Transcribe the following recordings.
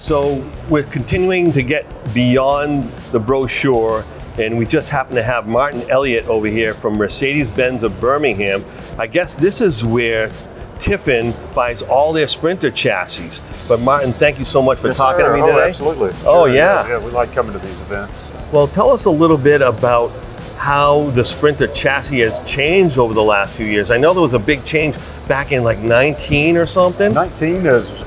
So we're continuing to get beyond the brochure, and we just happen to have Martin Elliot over here from Mercedes-Benz of Birmingham. I guess this is where Tiffin buys all their Sprinter chassis. But Martin, thank you so much for talking to me today. Oh, absolutely. Oh, Sure. yeah. Yeah, we like coming to these events. Well, tell us a little bit about how the Sprinter chassis has changed over the last few years. I know there was a big change back in like 19 or something. 19 is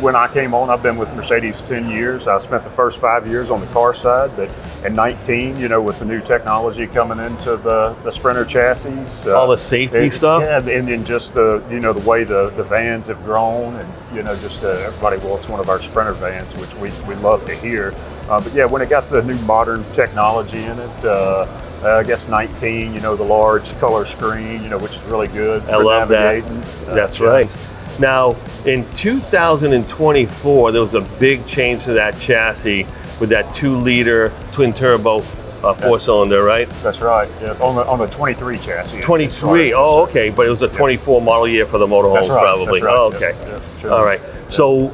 when I came on. I've been with Mercedes 10 years. I spent the first 5 years on the car side, but in 19, you know, with the new technology coming into the Sprinter chassis. All the safety stuff? Yeah, and then just the, you know, the way the vans have grown, and, you know, just everybody wants one of our Sprinter vans, which we love to hear. But yeah, when it got the new modern technology in it, I guess 19, you know, the large color screen, you know, which is really good. I love that. That's right. Now, in 2024, there was a big change to that chassis with that 2-liter twin turbo 4-cylinder, right? That's right. Yeah, on the 23 chassis. 23. Oh, okay. But it was a 24 model year for the motorhome, That's right. probably. That's right. Oh, okay. Yeah, sure. All right. Yeah. So,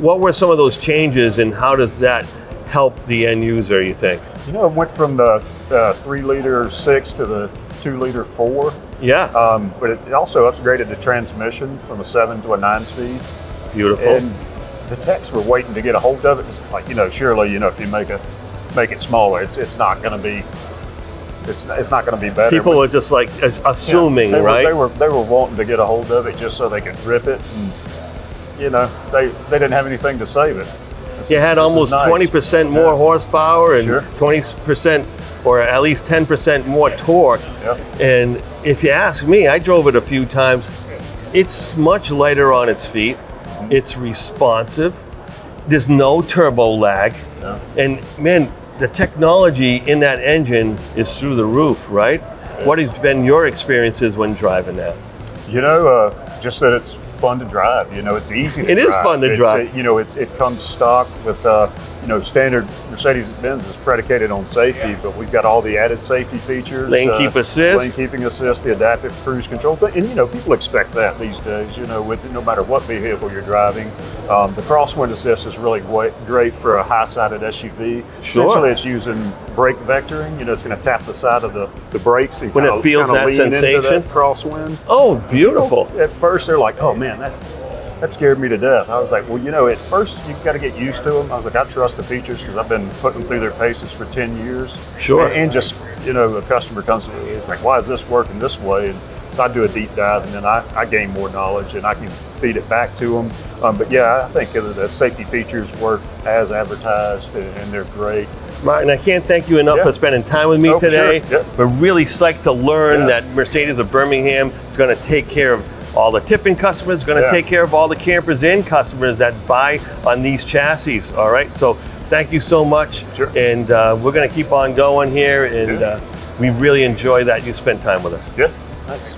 what were some of those changes, and how does that help the end user, you think? You know, it went from the 3-liter 6 to the 2-liter 4. Yeah. But it also upgraded the transmission from a 7 to a 9-speed. Beautiful. And the techs were waiting to get a hold of it. It's like, you know, surely, you know, if you make it smaller, it's not going to be. It's not going to be better. People are just like assuming, yeah, right? They were wanting to get a hold of it just so they could rip it, and you know, they didn't have anything to save it. You had almost 20% more horsepower and Sure. 20% or at least 10% more torque. Yep. And if you ask me, I drove it a few times. It's much lighter on its feet. It's responsive. There's no turbo lag. Yeah. And man, the technology in that engine is through the roof, right? What has been your experiences when driving that? You know, just that it's fun to drive. You know, it's easy to drive. It is fun to drive. You know, it comes stock with, you know, standard Mercedes-Benz is predicated on safety, but we've got all the added safety features. Lane keep assist. Lane keeping assist, the adaptive cruise control. And, you know, people expect that these days, you know, with no matter what vehicle you're driving. The crosswind assist is really great for a high-sided SUV. Sure. Essentially, it's using brake vectoring. You know, it's going to tap the side of the brakes. So when it feels that sensation. Into that crosswind. Oh, beautiful. At first, they're like, oh man, that scared me to death. I was like, well, you know, at first you've got to get used to them. I was like, I trust the features because I've been putting them through their paces for 10 years. Sure. And just, you know, a customer comes to me, it's like, why is this working this way? And so I do a deep dive, and then I gain more knowledge, and I can feed it back to them. But yeah, I think the safety features work as advertised, and they're great. Martin, I can't thank you enough for spending time with me today. Sure. Yeah. We're really psyched to learn that Mercedes of Birmingham is going to take care of all the Tiffin customers, going to take care of all the Campers Inn customers that buy on these chassis. All right, so thank you so much. Sure. And we're going to keep on going here, and we really enjoy that you spent time with us. Yeah, thanks.